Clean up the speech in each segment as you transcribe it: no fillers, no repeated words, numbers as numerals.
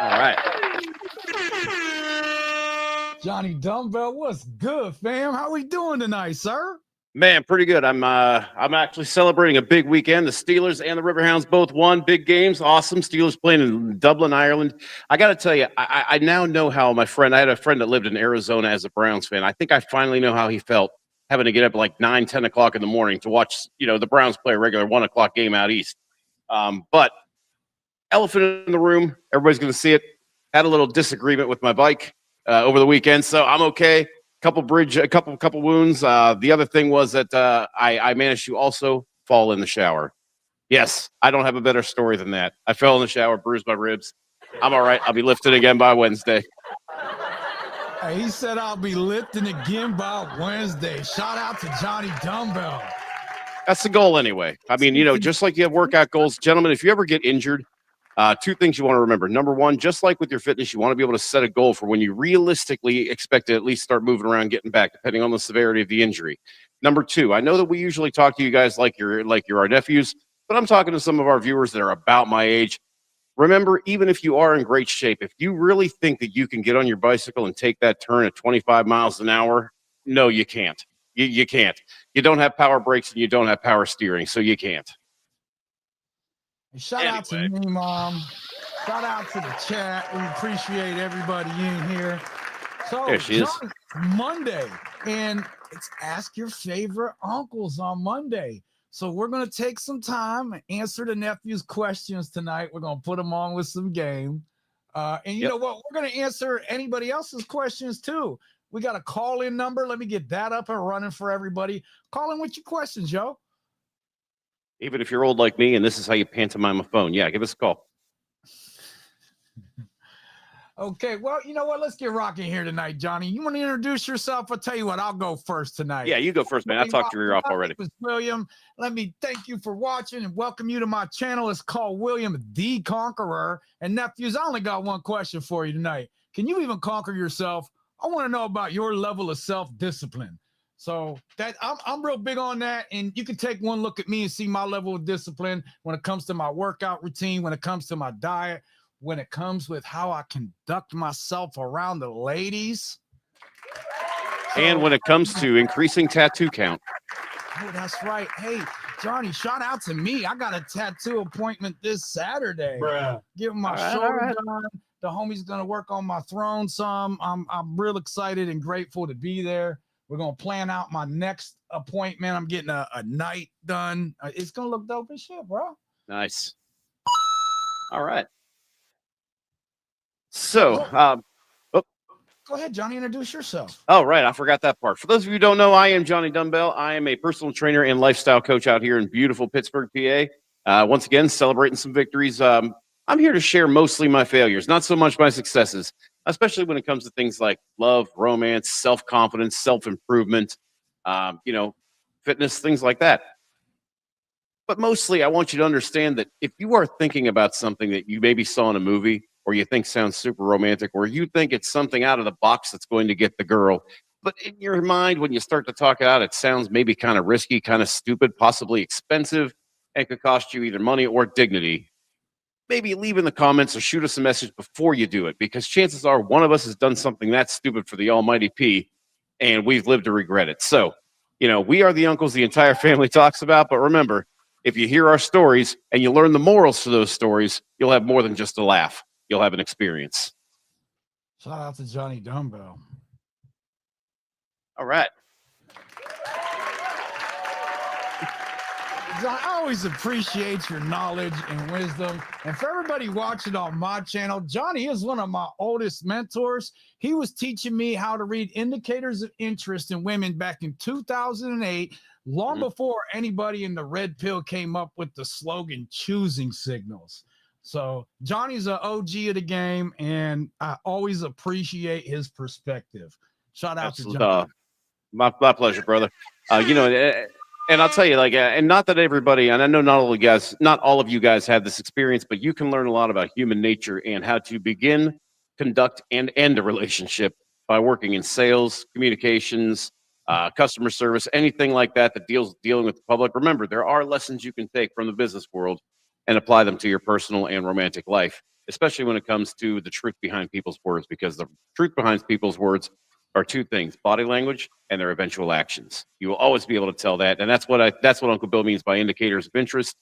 All right. Johnny Dumbbell, what's good, fam? How we doing tonight, sir? Man, pretty good. I'm actually celebrating a big weekend. The Steelers and the Riverhounds both won big games. Awesome. Steelers playing in Dublin, Ireland. I got to tell you, I now know how I had a friend that lived in Arizona as a Browns fan. I think I finally know how he felt having to get up like 9, 10 o'clock in the morning to watch, the Browns play a regular 1 o'clock game out east. But elephant in the room, everybody's going to see it. Had a little disagreement with my bike over the weekend, so I'm okay. Couple wounds. The other thing was that I managed to also fall in the shower. Yes, I don't have a better story than that. I fell in the shower, bruised my ribs. I'm all right. I'll be lifted again by Wednesday. Hey, he said I'll be lifting again by Wednesday. Shout out to Johnny Dumbbell. That's the goal anyway. I mean, just like you have workout goals, gentlemen, if you ever get injured, two things you want to remember. Number one, just like with your fitness, you want to be able to set a goal for when you realistically expect to at least start moving around, getting back, depending on the severity of the injury. Number two, I know that we usually talk to you guys like you're our nephews, but I'm talking to some of our viewers that are about my age. Remember, even if you are in great shape, if you really think that you can get on your bicycle and take that turn at 25 miles an hour, no, you can't. You can't. You don't have power brakes and you don't have power steering, so you can't. Shout out to me, Mom. Shout out to the chat. We appreciate everybody in here. So, there she is. Monday, and it's Ask Your Favorite Uncles on Monday. So we're going to take some time and answer the nephew's questions tonight. We're going to put them on with some game. And you know what? We're going to answer anybody else's questions too. We got a call-in number. Let me get that up and running for everybody. Call in with your questions, yo. Even if you're old like me and this is how you pantomime a phone, give us a call. Okay, well, you know what? Let's get rocking here tonight, Johnny. You want to introduce yourself? I'll tell you what, I'll go first tonight. Yeah, you go first, man. I talked your ear off already. My name is William. Let me thank you for watching and welcome you to my channel. It's called William the Conqueror. And nephews, I only got one question for you tonight. Can you even conquer yourself? I want to know about your level of self-discipline. So that I'm real big on that. And you can take one look at me and see my level of discipline when it comes to my workout routine, when it comes to my diet, when it comes with how I conduct myself around the ladies. And when it comes to increasing tattoo count. Oh, that's right. Hey, Johnny, shout out to me. I got a tattoo appointment this Saturday. Bruh. Give my shoulder done. The homie's going to work on my throne some. I'm real excited and grateful to be there. We're going to plan out my next appointment. I'm getting a night done. It's going to look dope as shit, bro. Nice. All right. So, go ahead, Johnny, introduce yourself. Oh, right. I forgot that part. For those of you who don't know, I am Johnny Dumbbell. I am a personal trainer and lifestyle coach out here in beautiful Pittsburgh, PA. Once again, celebrating some victories. I'm here to share mostly my failures, not so much my successes, especially when it comes to things like love, romance, self-confidence, self-improvement, fitness, things like that. But mostly, I want you to understand that if you are thinking about something that you maybe saw in a movie or you think sounds super romantic, or you think it's something out of the box that's going to get the girl, but in your mind, when you start to talk it out, it sounds maybe kind of risky, kind of stupid, possibly expensive, and could cost you either money or dignity, maybe leave in the comments or shoot us a message before you do it, because chances are one of us has done something that stupid for the almighty P, and we've lived to regret it. So, we are the uncles the entire family talks about, but remember, if you hear our stories and you learn the morals to those stories, you'll have more than just a laugh. You'll have an experience. Shout out to Johnny Dumbbell. All right. John, I always appreciate your knowledge and wisdom. And for everybody watching on my channel, Johnny is one of my oldest mentors. He was teaching me how to read indicators of interest in women back in 2008, long before anybody in the red pill came up with the slogan choosing signals. So Johnny's an OG of the game, and I always appreciate his perspective. Shout out to Johnny. My pleasure, brother. And I'll tell you, and not that everybody, and I know not all of you guys have this experience, but you can learn a lot about human nature and how to begin, conduct, and end a relationship by working in sales, communications, customer service, anything like that dealing with the public. Remember, there are lessons you can take from the business world and apply them to your personal and romantic life, especially when it comes to the truth behind people's words, because the truth behind people's words are two things: body language and their eventual actions. You will always be able to tell that. And that's what Uncle Bill means by indicators of interest.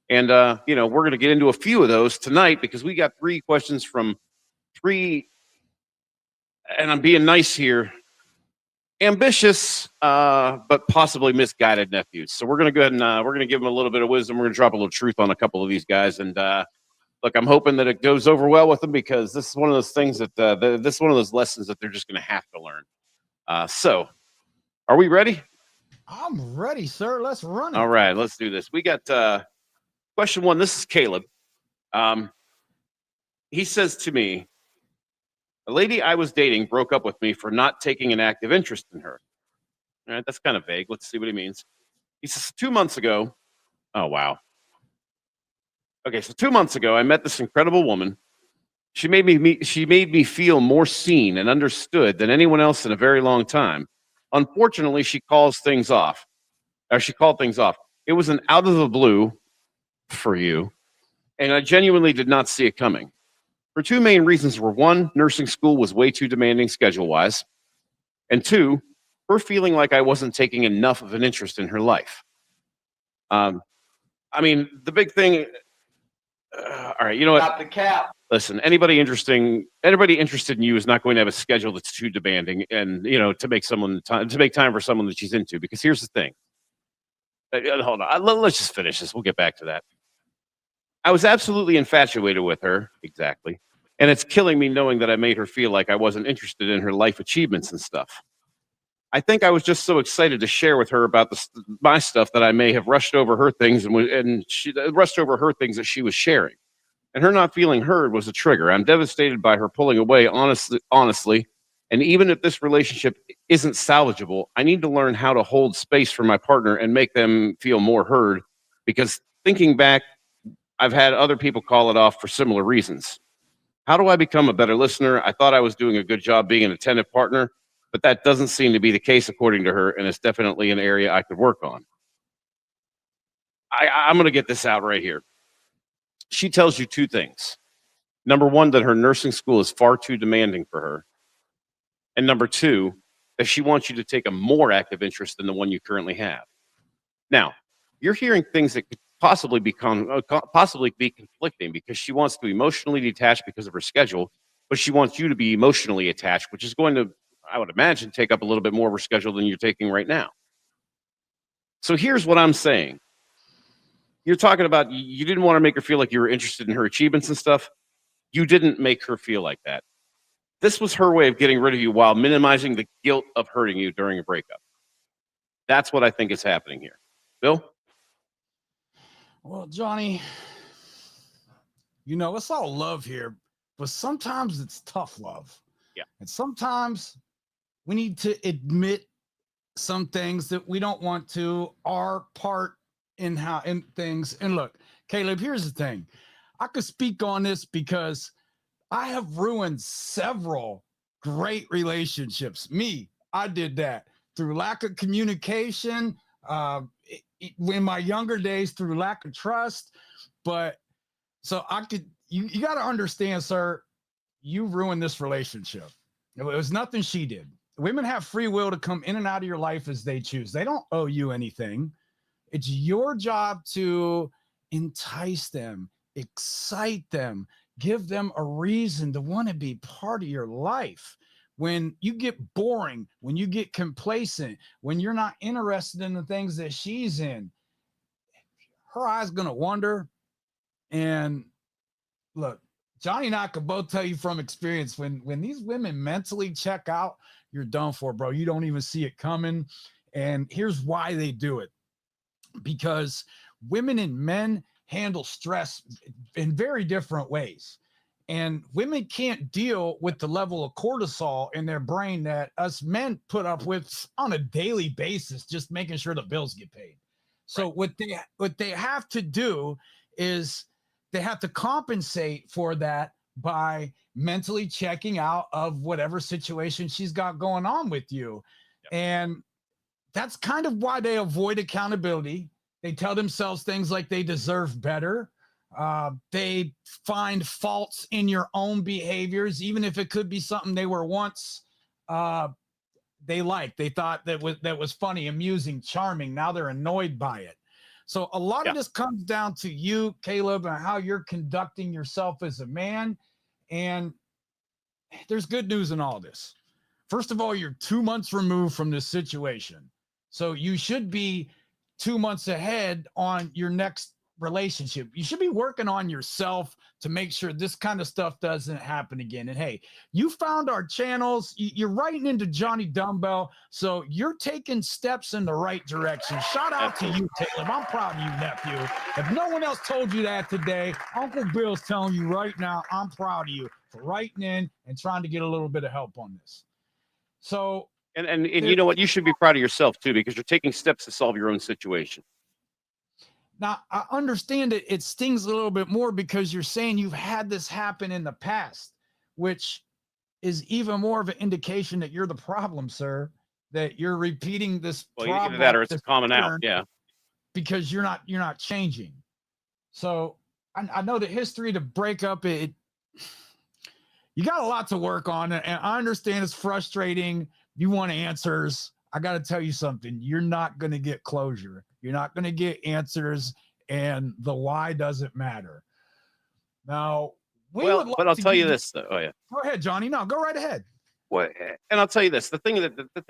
And we're going to get into a few of those tonight because we got 3 questions from 3, and I'm being nice here, ambitious but possibly misguided nephews. So we're going to go ahead and we're going to give them a little bit of wisdom. We're going to drop a little truth on a couple of these guys. And look, I'm hoping that it goes over well with them, because this is one of those things that this is one of those lessons that they're just going to have to learn. So are we ready? I'm ready, sir. Let's run it. All right, let's do this. We got question 1. This is Caleb. He says to me, a lady I was dating broke up with me for not taking an active interest in her. All right, that's kind of vague. Let's see what he means. He says 2 months ago. Oh, wow. Okay, so 2 months ago, I met this incredible woman. She made me feel more seen and understood than anyone else in a very long time. Unfortunately, she called things off. It was an out of the blue for you, and I genuinely did not see it coming. Her 2 main reasons were: 1, nursing school was way too demanding schedule-wise, and 2, her feeling like I wasn't taking enough of an interest in her life. I mean, the big thing. All right, you know what? Got the cap. Listen, anybody interested in you is not going to have a schedule that's too demanding, and to make time for someone that she's into. Because here's the thing. Hold on, let's just finish this. We'll get back to that. I was absolutely infatuated with her, exactly, and it's killing me knowing that I made her feel like I wasn't interested in her life achievements and stuff. I think I was just so excited to share with her about my stuff that I may have rushed over her things and she rushed over her things that she was sharing. And her not feeling heard was a trigger. I'm devastated by her pulling away, honestly. And even if this relationship isn't salvageable, I need to learn how to hold space for my partner and make them feel more heard. Because thinking back, I've had other people call it off for similar reasons. How do I become a better listener? I thought I was doing a good job being an attentive partner, but that doesn't seem to be the case according to her, and it's definitely an area I could work on. I'm going to get this out right here. She tells you 2 things. Number 1, that her nursing school is far too demanding for her. And number 2, that she wants you to take a more active interest than the one you currently have. Now, you're hearing things that could possibly be conflicting, because she wants to be emotionally detached because of her schedule, but she wants you to be emotionally attached, which is going to, I would imagine, take up a little bit more of her schedule than you're taking right now. So here's what I'm saying. You're talking about you didn't want to make her feel like you were interested in her achievements and stuff. You didn't make her feel like that. This was her way of getting rid of you while minimizing the guilt of hurting you during a breakup. That's what I think is happening here. Bill? Well, Johnny, it's all love here, but sometimes it's tough love. Yeah. And sometimes we need to admit some things that we don't want to, our part in things. And look, Caleb, here's the thing. I could speak on this because I have ruined several great relationships. I did that through lack of communication, in my younger days, through lack of trust. But so you got to understand, sir, you ruined this relationship. It was nothing she did. Women have free will to come in and out of your life as they choose. They don't owe you anything. It's your job to entice them, excite them, give them a reason to want to be part of your life. When you get boring, when you get complacent, when you're not interested in the things that she's in, her eyes going to wander. And look, Johnny and I could both tell you from experience, when these women mentally check out, you're done for, bro. You don't even see it coming. And here's why they do it. Because women and men handle stress in very different ways. And women can't deal with the level of cortisol in their brain that us men put up with on a daily basis, just making sure the bills get paid. So what they have to do is they have to compensate for that by mentally checking out of whatever situation she's got going on with you. Yep. And that's kind of why they avoid accountability. They tell themselves things like they deserve better. They find faults in your own behaviors, even if it could be something they were once they liked. They thought that was funny, amusing, charming. Now they're annoyed by it. So a lot of this comes down to you, Caleb, and how you're conducting yourself as a man. And there's good news in all this. First of all, you're 2 months removed from this situation. So you should be 2 months ahead on your next relationship. You should be working on yourself to make sure this kind of stuff doesn't happen again. And hey, you found our channels. You're writing into Johnny Dumbbell. So you're taking steps in the right direction. Shout out to you, Caleb. I'm proud of you, nephew. If no one else told you that today, Uncle Bill's telling you right now, I'm proud of you for writing in and trying to get a little bit of help on this. So, and you know what? You should be proud of yourself too, because you're taking steps to solve your own situation. Now, I understand it stings a little bit more because you're saying you've had this happen in the past, which is even more of an indication that you're the problem, sir, that you're repeating this problem. Either that or it's a common out, because you're not changing. So I know the history to break up, you got a lot to work on, and I understand it's frustrating. You want answers. I got to tell you something. You're not going to get closure. You're not going to get answers, and the why doesn't matter. Now, but I'll tell you this, though. Oh yeah. Go ahead, Johnny. No, go right ahead. Well, and I'll tell you this. The thing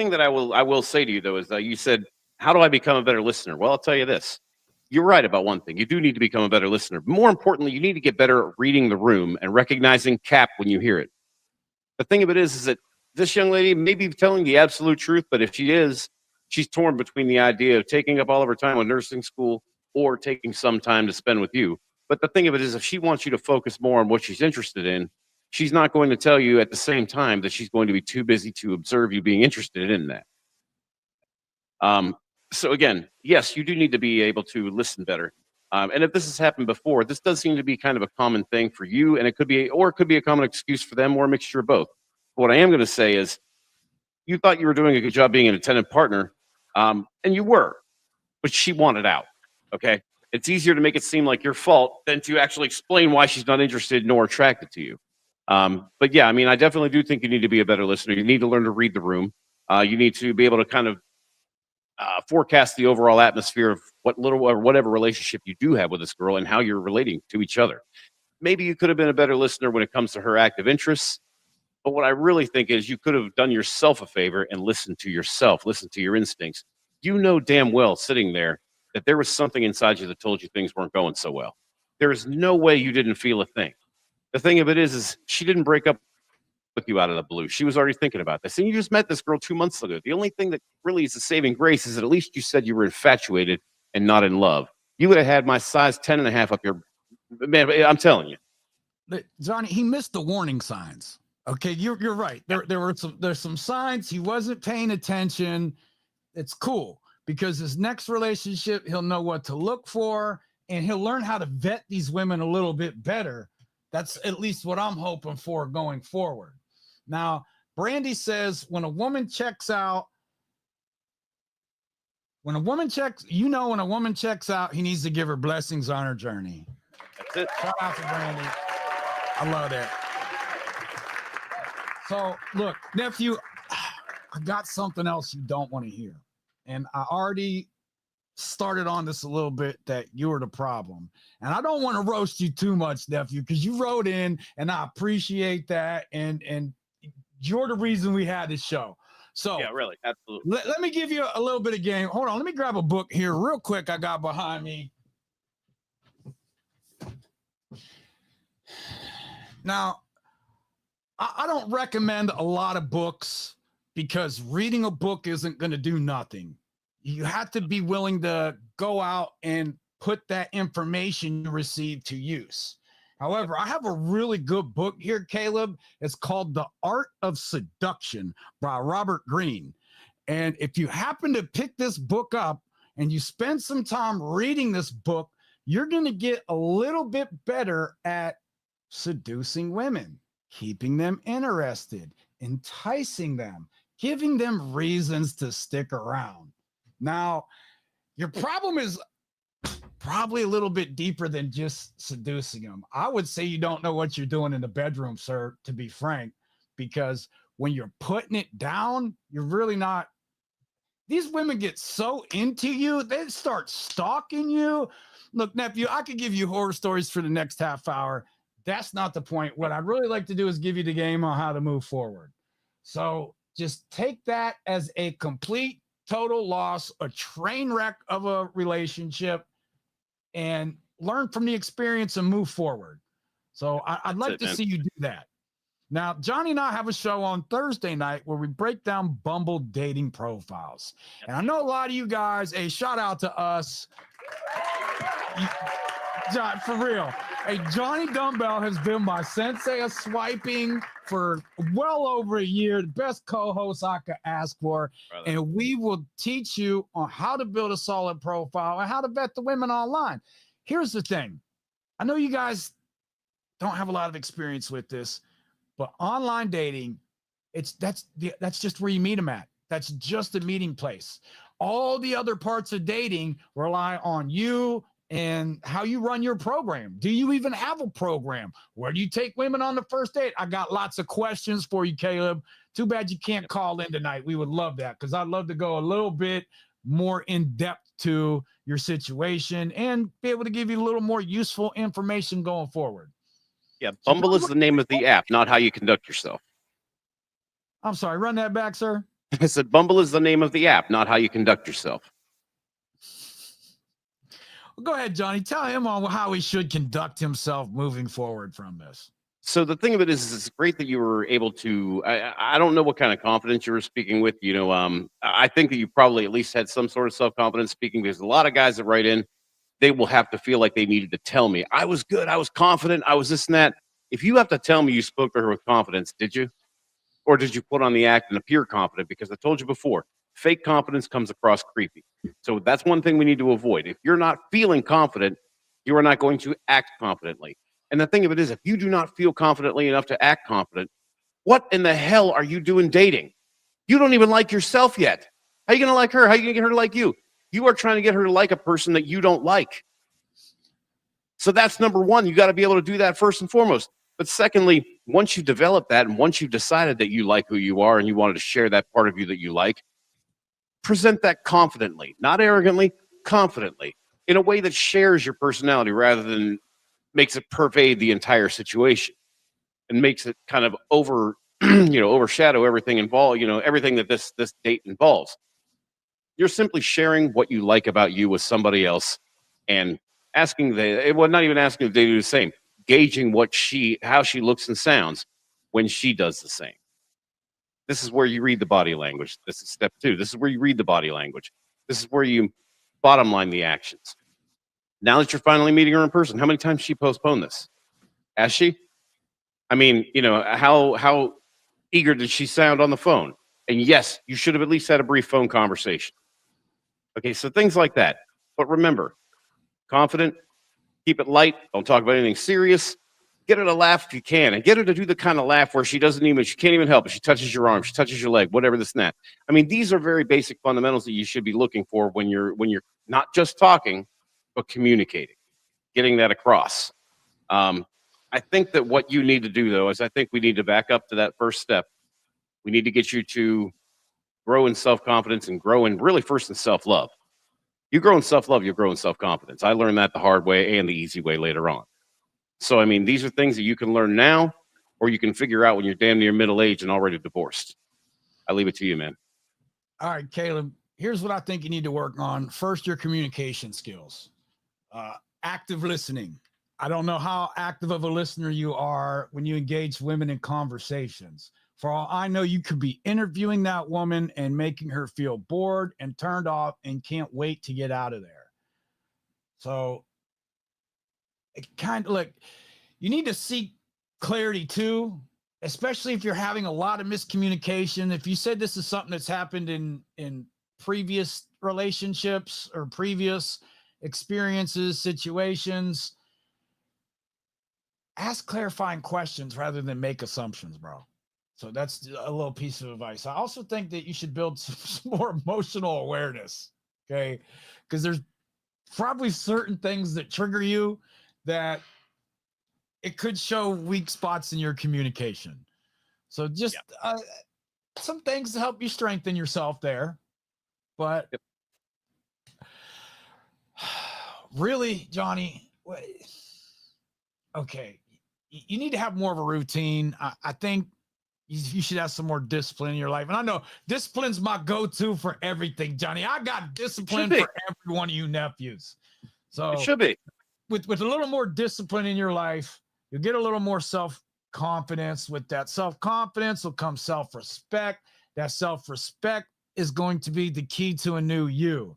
that I will say to you though is that you said, "How do I become a better listener?" Well, I'll tell you this. You're right about one thing. You do need to become a better listener. More importantly, you need to get better at reading the room and recognizing cap when you hear it. The thing of it is that this young lady may be telling the absolute truth, but if she is, she's torn between the idea of taking up all of her time with nursing school or taking some time to spend with you. But the thing of it is, if she wants you to focus more on what she's interested in, she's not going to tell you at the same time that she's going to be too busy to observe you being interested in that. So again, yes, you do need to be able to listen better. And if this has happened before, this does seem to be kind of a common thing for you, and it could be a common excuse for them, or a mixture of both. But what I am going to say is, you thought you were doing a good job being an attentive partner, and you were, but she wanted out. Okay, it's easier to make it seem like your fault than to actually explain why she's not interested nor attracted to you. But yeah, I mean, I definitely do think you need to be a better listener. You need to learn to read the room. You need to be able to kind of forecast the overall atmosphere of what little or whatever relationship you do have with this girl and how you're relating to each other. Maybe you could have been a better listener when it comes to her active interests. But what I really think is you could have done yourself a favor and listened to yourself, listen to your instincts. You know damn well sitting there that there was something inside you that told you things weren't going so well. There is no way you didn't feel a thing. The thing of it is she didn't break up with you out of the blue. She was already thinking about this. And you just met this girl 2 months ago. The only thing that really is a saving grace is that at least you said you were infatuated and not in love. You would have had my size 10.5 up your, man, I'm telling you. Johnny, he missed the warning signs. Okay, you're right. There's some signs he wasn't paying attention. It's cool because his next relationship, he'll know what to look for, and he'll learn how to vet these women a little bit better. That's at least what I'm hoping for going forward. Now, Brandy says when a woman checks out, when a woman checks out, he needs to give her blessings on her journey. That's it. Shout out to Brandy. I love that. So, look, nephew, I got something else you don't want to hear. And I already started on this a little bit that you were the problem. And I don't want to roast you too much, nephew, because you wrote in and I appreciate that. And you're the reason we had this show. So, yeah, really, absolutely. Let me give you a little bit of game. Hold on. Let me grab a book here real quick. I got behind me. Now, I don't recommend a lot of books because reading a book isn't going to do nothing. You have to be willing to go out and put that information you receive to use. However, I have a really good book here, Caleb. It's called The Art of Seduction by Robert Greene. And if you happen to pick this book up and you spend some time reading this book, you're going to get a little bit better at seducing women, keeping them interested, enticing them, giving them reasons to stick around. Now, your problem is probably a little bit deeper than just seducing them. I would say you don't know what you're doing in the bedroom, sir, to be frank, because when you're putting it down, you're really not. These women get so into you, they start stalking you. Look, nephew, I could give you horror stories for the next half hour. That's not the point. What I'd really like to do is give you the game on how to move forward. So just take that as a complete, total loss, a train wreck of a relationship, and learn from the experience and move forward. So I'd like to see you do that. Now, Johnny and I have a show on Thursday night where we break down Bumble dating profiles. And I know a lot of you guys, a shout out to us. John, for real. Hey, Johnny Dumbbell has been my sensei of swiping for well over a year, the best co-host I could ask for. Brother. And we will teach you on how to build a solid profile and how to vet the women online. Here's the thing. I know you guys don't have a lot of experience with this, but online dating, that's just where you meet them at. That's just the meeting place. All the other parts of dating rely on you and how you run your program. Do you even have a program? Where do you take women on the first date? I got lots of questions for you, Caleb. Too bad you can't call in tonight. We would love that because I'd love to go a little bit more in depth to your situation and be able to give you a little more useful information going forward. Yeah, Bumble is the name of the app, not how you conduct yourself. I'm sorry, run that back, sir. I said Bumble is the name of the app, not how you conduct yourself. Well, go ahead, Johnny. Tell him on how he should conduct himself moving forward from this. So the thing of it is it's great that you were able to. I don't know what kind of confidence you were speaking with. I think that you probably at least had some sort of self-confidence speaking, because a lot of guys that write in, they will have to feel like they needed to tell me, I was good, I was confident, I was this and that. If you have to tell me you spoke to her with confidence, did you? Or did you put on the act and appear confident? Because I told you before, fake confidence comes across creepy. So that's one thing we need to avoid. If you're not feeling confident, you are not going to act confidently. And the thing of it is, if you do not feel confidently enough to act confident, what in the hell are you doing dating? You don't even like yourself yet. How are you going to like her? How are you going to get her to like you? You are trying to get her to like a person that you don't like. So that's number one. You got to be able to do that first and foremost. But secondly, once you develop that and once you've decided that you like who you are and you wanted to share that part of you that you like, present that confidently, not arrogantly, confidently, in a way that shares your personality rather than makes it pervade the entire situation and makes it kind of overshadow everything involved, everything that this date involves. You're simply sharing what you like about you with somebody else and not even asking if they do the same, gauging how she looks and sounds when she does the same. This is where you read the body language. This is step 2. This is where you read the body language. This is where you bottom line the actions. Now that you're finally meeting her in person, how many times she postponed this? Has she? I mean, how eager did she sound on the phone? And yes, you should have at least had a brief phone conversation. Okay, so things like that. But remember, confident, keep it light. Don't talk about anything serious. Get her to laugh if you can, and get her to do the kind of laugh where she can't even help it. She touches your arm, she touches your leg, whatever this and that. I mean, these are very basic fundamentals that you should be looking for when you're not just talking, but communicating, getting that across. I think that what you need to do, though, is I think we need to back up to that first step. We need to get you to grow in self-confidence and grow in really first in self-love. You grow in self-love, you grow in self-confidence. I learned that the hard way and the easy way later on. So, I mean, these are things that you can learn now, or you can figure out when you're damn near middle age and already divorced. I leave it to you, man. All right, Caleb, here's what I think you need to work on. First, your communication skills. Active listening. I don't know how active of a listener you are when you engage women in conversations. For all I know, you could be interviewing that woman and making her feel bored and turned off and can't wait to get out of there. So it kind of like you need to seek clarity too, especially if you're having a lot of miscommunication. If you said this is something that's happened in previous relationships or previous experiences, situations, ask clarifying questions rather than make assumptions, bro. So that's a little piece of advice. I also think that you should build some more emotional awareness, okay? Because there's probably certain things that trigger you that it could show weak spots in your communication. So just some things to help you strengthen yourself there. But really, Johnny, okay, you need to have more of a routine. I think you should have some more discipline in your life. And I know discipline's my go-to for everything, Johnny. I got discipline for every one of you nephews. So it should be. With a little more discipline in your life, you'll get a little more self-confidence. With that self-confidence will come self-respect. That self-respect is going to be the key to a new you.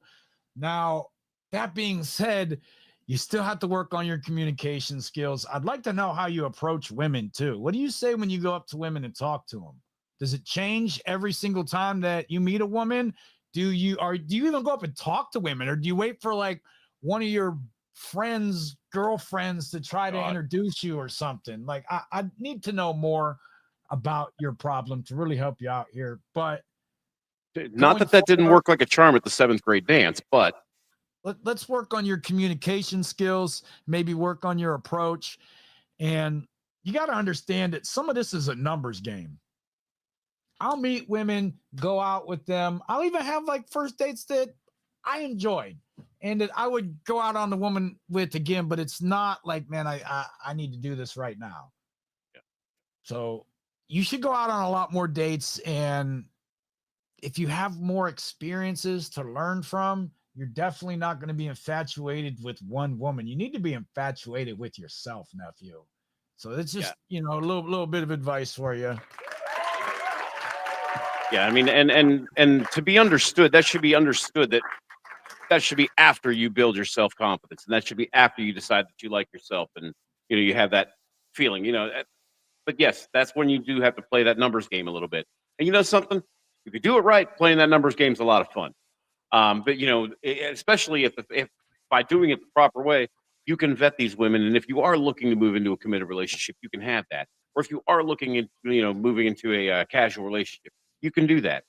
Now, that being said, you still have to work on your communication skills. I'd like to know how you approach women too. What do you say when you go up to women and talk to them? Does it change every single time that you meet a woman? Do you even go up and talk to women, or do you wait for like one of your friends, girlfriends to try to introduce you or something? Like I need to know more about your problem to really help you out here. But not that didn't work like a charm at the 7th grade dance, but let's work on your communication skills, maybe work on your approach. And you got to understand that some of this is a numbers game. I'll meet women, go out with them. I'll even have like first dates that I enjoyed and that I would go out on the woman with again, but it's not like, man, I need to do this right now. Yeah. So you should go out on a lot more dates. And if you have more experiences to learn from, you're definitely not going to be infatuated with one woman. You need to be infatuated with yourself, nephew. So it's just, a little bit of advice for you. Yeah, I mean, and to be understood, that should be understood that should be after you build your self-confidence, and that should be after you decide that you like yourself and you have that feeling, But yes, that's when you do have to play that numbers game a little bit. And you know something? If you do it right, playing that numbers game is a lot of fun. But especially if by doing it the proper way, you can vet these women, and if you are looking to move into a committed relationship, you can have that. Or if you are looking at moving into a casual relationship, you can do that.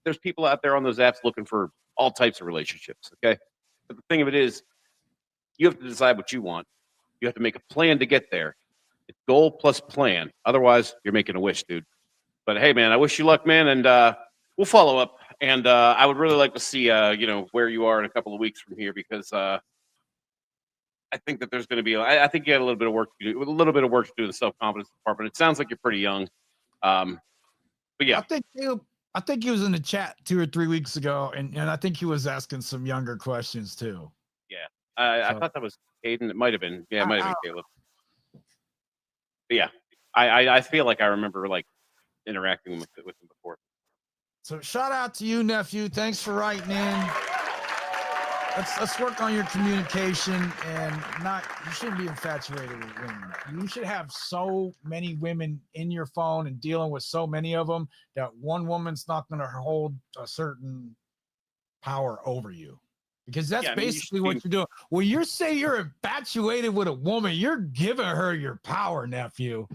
There's people out there on those apps looking for all types of relationships. Okay, but the thing of it is, you have to decide what you want. You have to make a plan to get there. It's goal plus plan. Otherwise, you're making a wish, dude. But hey, man, I wish you luck, man, and we'll follow up. And I would really like to see, where you are in a couple of weeks from here, because I think that there's going to be. I think you had a little bit of work to do. A little bit of work to do in the self-confidence department. It sounds like you're pretty young, but yeah. I think he was in the chat 2 or 3 weeks ago, and I think he was asking some younger questions too. Yeah, I thought that was Caden. It might have been. Yeah, it might have been Caleb. But yeah, I feel like I remember like interacting with him before. So shout out to you, nephew. Thanks for writing in. Let's work on your communication, and you shouldn't be infatuated with women. You should have so many women in your phone and dealing with so many of them that one woman's not going to hold a certain power over you, because that's basically what you're doing. When you say you're infatuated with a woman, you're giving her your power, nephew.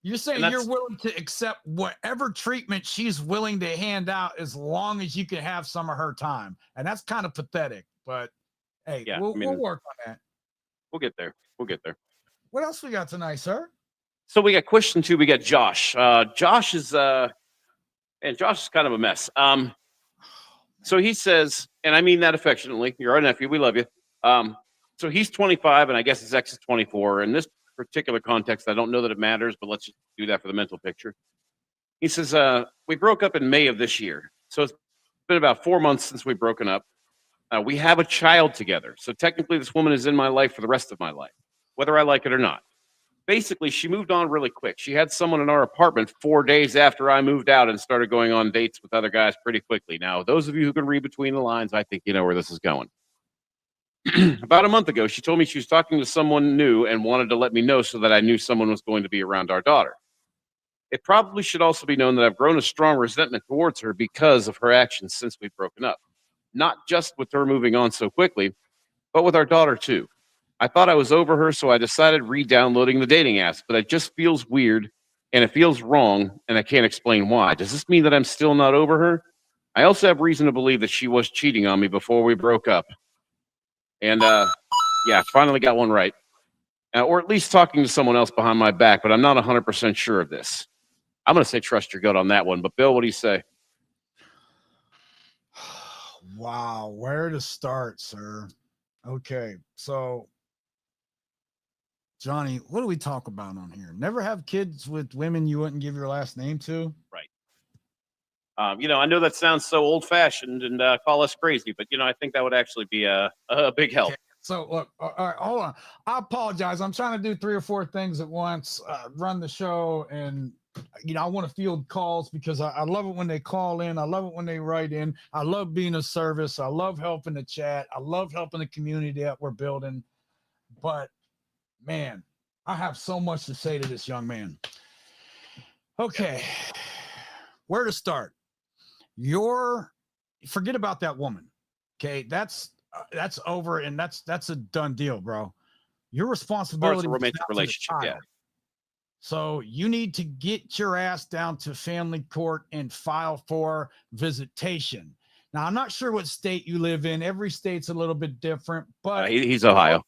You're saying you're willing to accept whatever treatment she's willing to hand out as long as you can have some of her time. And that's kind of pathetic, but hey, we'll work on that. We'll get there. What else we got tonight, sir? So we got question 2. We got Josh. Josh is kind of a mess. So he says, and I mean that affectionately, you're our nephew, we love you. So he's 25, and I guess his ex is 24. In this particular context, I don't know that it matters, but let's just do that for the mental picture. He says, we broke up in May of this year. So it's been about 4 months since we've broken up. We have a child together. So technically this woman is in my life for the rest of my life, whether I like it or not. Basically, she moved on really quick. She had someone in our apartment 4 days after I moved out and started going on dates with other guys pretty quickly. Now, those of you who can read between the lines, I think you know where this is going. About a month ago, she told me she was talking to someone new and wanted to let me know so that I knew someone was going to be around our daughter. It probably should also be known that I've grown a strong resentment towards her because of her actions since we've broken up. Not just with her moving on so quickly, but with our daughter too. I thought I was over her, so I decided re-downloading the dating apps, but it just feels weird and it feels wrong, and I can't explain why. Does this mean that I'm still not over her? I also have reason to believe that she was cheating on me before we broke up. And yeah, finally got one right. Or at least talking to someone else behind my back, but I'm not 100% sure of this. I'm going to say trust your gut on that one. But Bill, what do you say? Wow, where to start, sir? Okay, so Johnny, what do we talk about on here? Never have kids with women you wouldn't give your last name to? Right. I know that sounds so old fashioned and call us crazy, but I think that would actually be a big help. Okay. So look, all right, hold on. I apologize. I'm trying to do 3 or 4 things at once, run the show, and I want to field calls because I love it when they call in. I love it when they write in. I love being of service. I love helping the chat. I love helping the community that we're building. But man, I have so much to say to this young man. Okay, where to start? Forget about that woman. Okay, that's over, and that's a done deal, bro. Your responsibility Or it's a romantic relationship, yeah. So you need to get your ass down to family court and file for visitation. Now, I'm not sure what state you live in. Every state's a little bit different, but he's Ohio.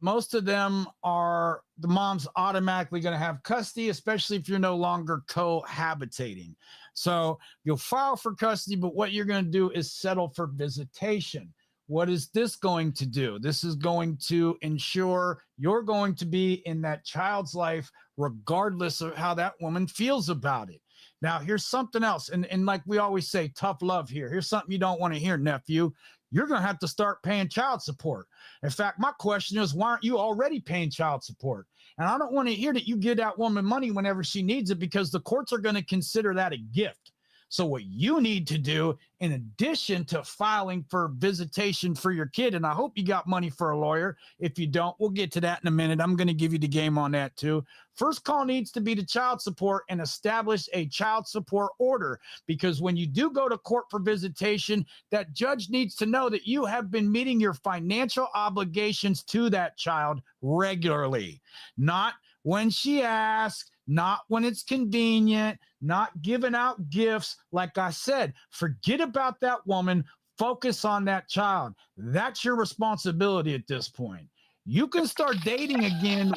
Most of them are the mom's automatically going to have custody, especially if you're no longer cohabitating. So you'll file for custody, but what you're going to do is settle for visitation. What is this going to do? This is going to ensure you're going to be in that child's life, regardless of how that woman feels about it. Now, here's something else. And like we always say, tough love here. Here's something you don't want to hear, nephew. You're going to have to start paying child support. In fact, my question is, why aren't you already paying child support? And I don't want to hear that you give that woman money whenever she needs it, because the courts are going to consider that a gift. So what you need to do, in addition to filing for visitation for your kid, and I hope you got money for a lawyer. If you don't, we'll get to that in a minute. I'm going to give you the game on that too. First call needs to be to child support and establish a child support order, because when you do go to court for visitation, that judge needs to know that you have been meeting your financial obligations to that child regularly, not when she asks, not when it's convenient, not giving out gifts. Like I said, forget about that woman. Focus on that child. That's your responsibility at this point. You can start dating again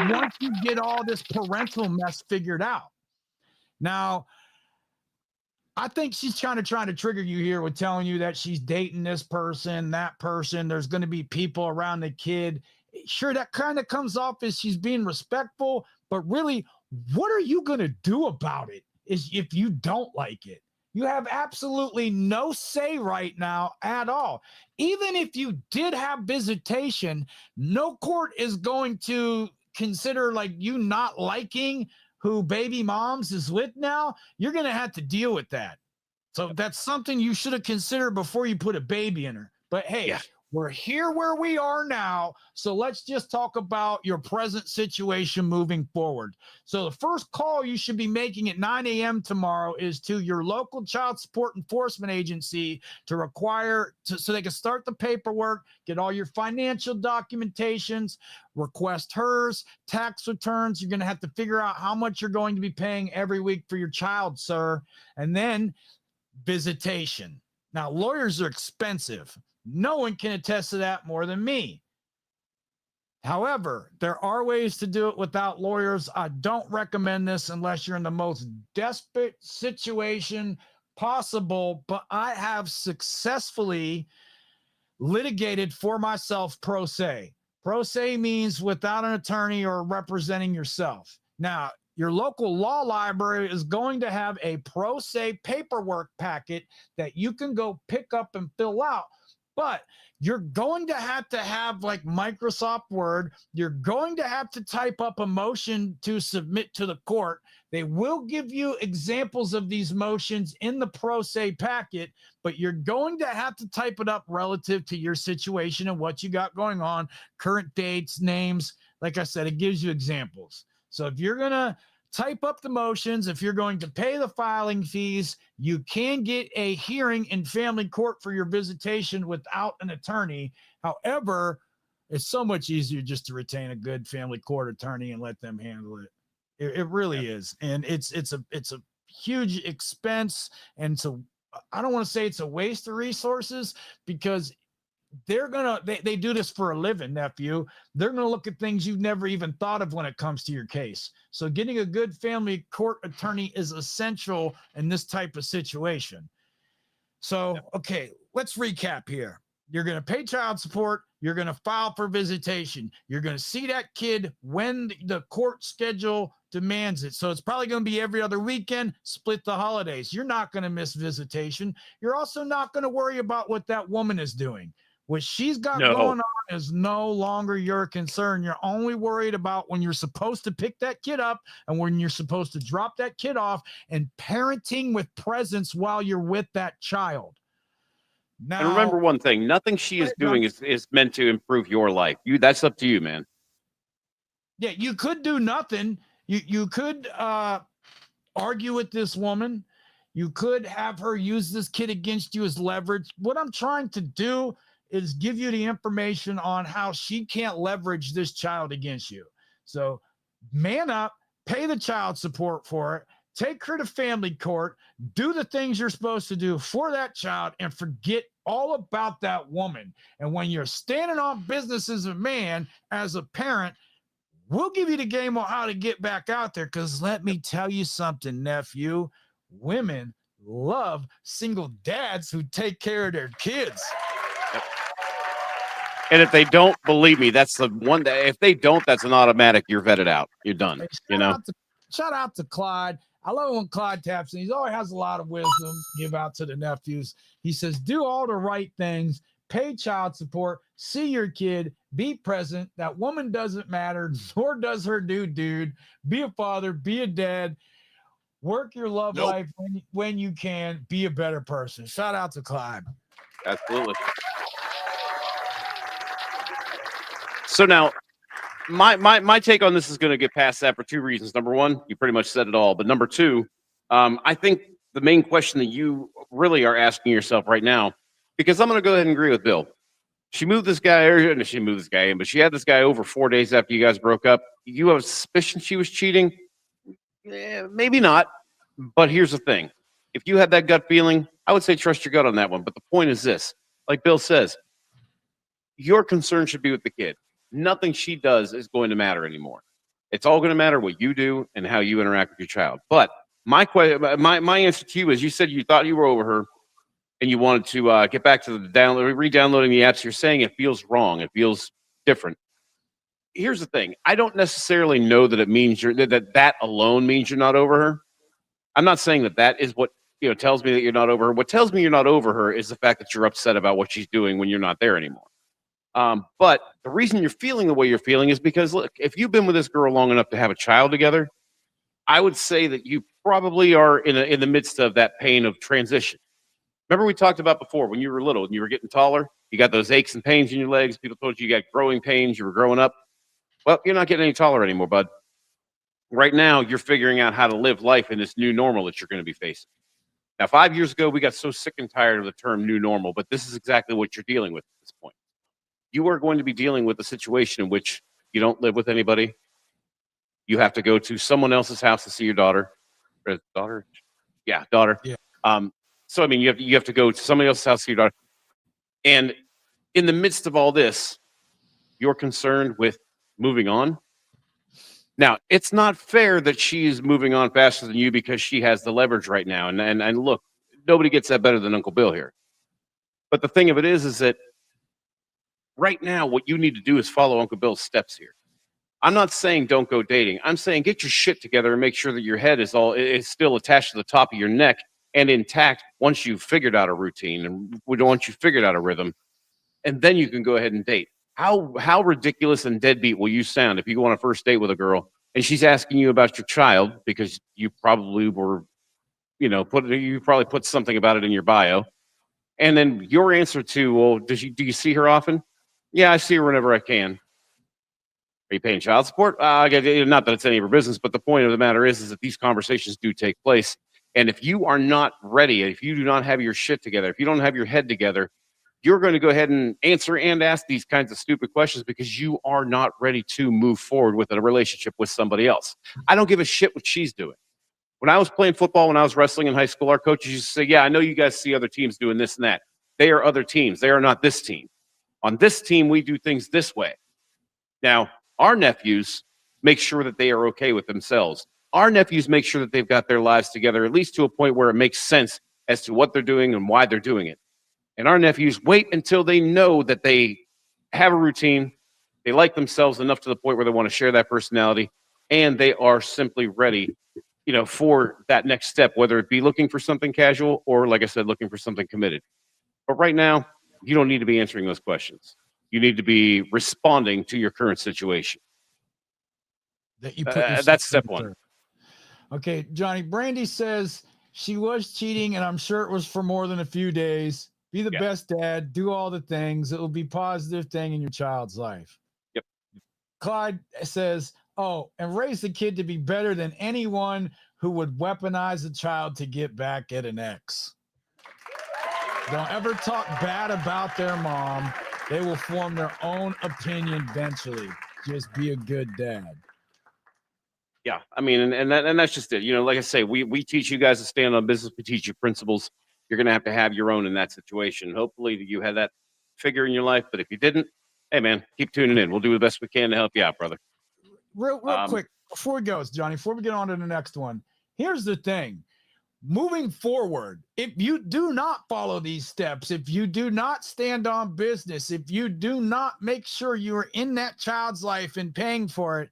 once you get all this parental mess figured out. Now, I think she's trying to trigger you here with telling you that she's dating this person, that person. There's going to be people around the kid. Sure, that kind of comes off as she's being respectful, but really, what are you going to do about it is if you don't like it? You have absolutely no say right now at all. Even if you did have visitation, no court is going to consider like you not liking who baby moms is with now. You're going to have to deal with that. So that's something you should have considered before you put a baby in her. But hey, yeah, we're here where we are now. So let's just talk about your present situation moving forward. So the first call you should be making at 9 a.m. tomorrow is to your local child support enforcement agency to require so they can start the paperwork, get all your financial documentations, request hers, tax returns. You're going to have to figure out how much you're going to be paying every week for your child, sir. And then visitation. Now, lawyers are expensive. No one can attest to that more than me. However, there are ways to do it without lawyers. I don't recommend this unless you're in the most desperate situation possible, but I have successfully litigated for myself pro se. Pro se means without an attorney or representing yourself. Now, your local law library is going to have a pro se paperwork packet that you can go pick up and fill out. But you're going to have like Microsoft Word. You're going to have to type up a motion to submit to the court. They will give you examples of these motions in the pro se packet, but you're going to have to type it up relative to your situation and what you got going on, current dates, names. Like I said, it gives you examples. So if you're going to type up the motions, if you're going to pay the filing fees, you can get a hearing in family court for your visitation without an attorney. However, it's so much easier just to retain a good family court attorney and let them handle it. It really is. And it's a huge expense. And so I don't want to say it's a waste of resources, because they do this for a living, nephew. They're gonna look at things you've never even thought of when it comes to your case. So getting a good family court attorney is essential in this type of situation. So, okay, let's recap here. You're going to pay child support. You're going to file for visitation. You're going to see that kid when the court schedule demands it. So it's probably going to be every other weekend, split the holidays. You're not going to miss visitation. You're also not going to worry about what that woman is doing. What she's got going on is no longer your concern. You're only worried about when you're supposed to pick that kid up and when you're supposed to drop that kid off, and parenting with presence while you're with that child. Now, and remember one thing: nothing she is doing is meant to improve your life. That's up to you, man. Yeah, you could do nothing. You could argue with this woman. You could have her use this kid against you as leverage. What I'm trying to do is give you the information on how she can't leverage this child against you. So man up, pay the child support for it, take her to family court, do the things you're supposed to do for that child, and forget all about that woman. And when you're standing on business as a man, as a parent, we'll give you the game on how to get back out there. Because let me tell you something, nephew, women love single dads who take care of their kids. And if they don't, believe me, that's the one that if they don't, that's an automatic. You're vetted out. You're done. Hey, shout out to Clyde. I love when Clyde taps in. He always has a lot of wisdom give out to the nephews. He says, do all the right things, pay child support, see your kid, be present. That woman doesn't matter, nor does her dude. Be a father, be a dad. Work your love life when you can. Be a better person. Shout out to Clyde. Absolutely. So now, my take on this is going to get past that for two reasons. Number one, you pretty much said it all. But number two, I think the main question that you really are asking yourself right now, because I'm going to go ahead and agree with Bill. She moved this guy, or she moved this guy in, but she had this guy over 4 days after you guys broke up. You have a suspicion she was cheating? Maybe not. But here's the thing. If you had that gut feeling, I would say trust your gut on that one. But the point is this, like Bill says, your concern should be with the kid. Nothing she does is going to matter anymore. It's all going to matter what you do and how you interact with your child. But my answer to you is, you said you thought you were over her and you wanted to get back to the re-downloading the apps. You're saying it feels wrong. It feels different. Here's the thing. I don't necessarily know that it means that alone means you're not over her. I'm not saying that is what tells me that you're not over her. What tells me you're not over her is the fact that you're upset about what she's doing when you're not there anymore. But the reason you're feeling the way you're feeling is because, look, if you've been with this girl long enough to have a child together, I would say that you probably are in the midst of that pain of transition. Remember we talked about before when you were little and you were getting taller, you got those aches and pains in your legs. People told you got growing pains. You were growing up. Well, you're not getting any taller anymore, bud. Right now, you're figuring out how to live life in this new normal that you're going to be facing. Now, 5 years ago, we got so sick and tired of the term new normal, but this is exactly what you're dealing with at this point. You are going to be dealing with a situation in which you don't live with anybody. You have to go to someone else's house to see your daughter. Daughter? Yeah, daughter. Yeah. So, I mean, you have to go to somebody else's house to see your daughter. And in the midst of all this, you're concerned with moving on. Now, it's not fair that she's moving on faster than you because she has the leverage right now. And look, nobody gets that better than Uncle Bill here. But the thing of it is that right now, what you need to do is follow Uncle Bill's steps here. I'm not saying don't go dating. I'm saying get your shit together and make sure that your head is still attached to the top of your neck and intact once you've figured out a routine and once you've figured out a rhythm. And then you can go ahead and date. How ridiculous and deadbeat will you sound if you go on a first date with a girl and she's asking you about your child because you probably were, you probably put something about it in your bio. And then your answer to, well, do you see her often? Yeah, I see her whenever I can. Are you paying child support? Not that it's any of her business, but the point of the matter is that these conversations do take place. And if you are not ready, if you do not have your shit together, if you don't have your head together, you're going to go ahead and answer and ask these kinds of stupid questions because you are not ready to move forward with a relationship with somebody else. I don't give a shit what she's doing. When I was playing football, when I was wrestling in high school, our coaches used to say, yeah, I know you guys see other teams doing this and that. They are other teams. They are not this team. On this team, we do things this way. Now, our nephews make sure that they are okay with themselves. Our nephews make sure that they've got their lives together, at least to a point where it makes sense as to what they're doing and why they're doing it. And our nephews wait until they know that they have a routine, they like themselves enough to the point where they want to share that personality, and they are simply ready, for that next step, whether it be looking for something casual or, like I said, looking for something committed. But right now, you don't need to be answering those questions. You need to be responding to your current situation. That you put that's step one. Okay, Johnny, Brandy says she was cheating, and I'm sure it was for more than a few days. Be the best dad. Do all the things. It will be a positive thing in your child's life. Yep. Clyde says, oh, and raise the kid to be better than anyone who would weaponize a child to get back at an ex. Don't ever talk bad about their mom. They will form their own opinion eventually. Just be a good dad. Yeah, I mean, and that's just it. Like I say, we teach you guys to stand on business. We teach you principles. You're going to have your own in that situation. Hopefully you had that figure in your life, but if you didn't, hey man, keep tuning in. We'll do the best we can to help you out, brother. Real quick, before it goes, Johnny, before we get on to the next one, here's the thing. Moving forward, if you do not follow these steps, if you do not stand on business, if you do not make sure you're in that child's life and paying for it,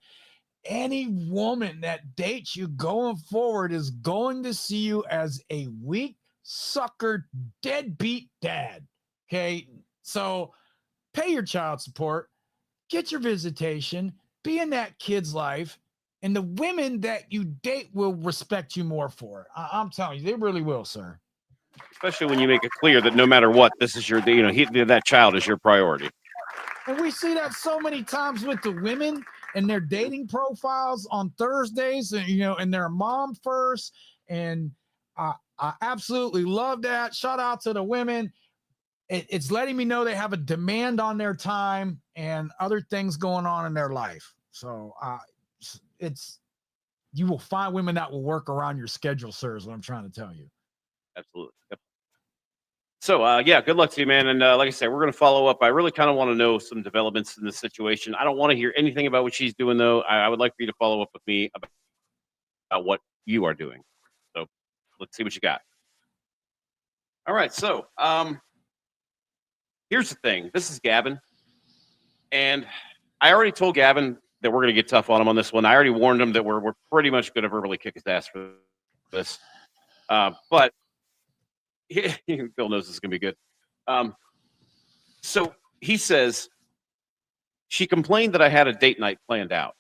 any woman that dates you going forward is going to see you as a weak sucker, deadbeat dad. Okay. So pay your child support, get your visitation, be in that kid's life, and the women that you date will respect you more for it. I'm telling you, they really will, sir. Especially when you make it clear that no matter what, this is your, that child is your priority. And we see that so many times with the women and their dating profiles on Thursdays, and and their mom first. And I absolutely love that. Shout out to the women. It's letting me know they have a demand on their time and other things going on in their life. So you will find women that will work around your schedule, sir, is what I'm trying to tell you. Absolutely. Yep. So, good luck to you, man. And like I said, we're going to follow up. I really kind of want to know some developments in this situation. I don't want to hear anything about what she's doing, though. I would like for you to follow up with me about what you are doing. So let's see what you got. All right. So here's the thing. This is Gavin. And I already told Gavin that we're going to get tough on him on this one. I already warned him that we're pretty much going to verbally kick his ass for this. But Bill knows this is going to be good. So he says, she complained that I had a date night planned out.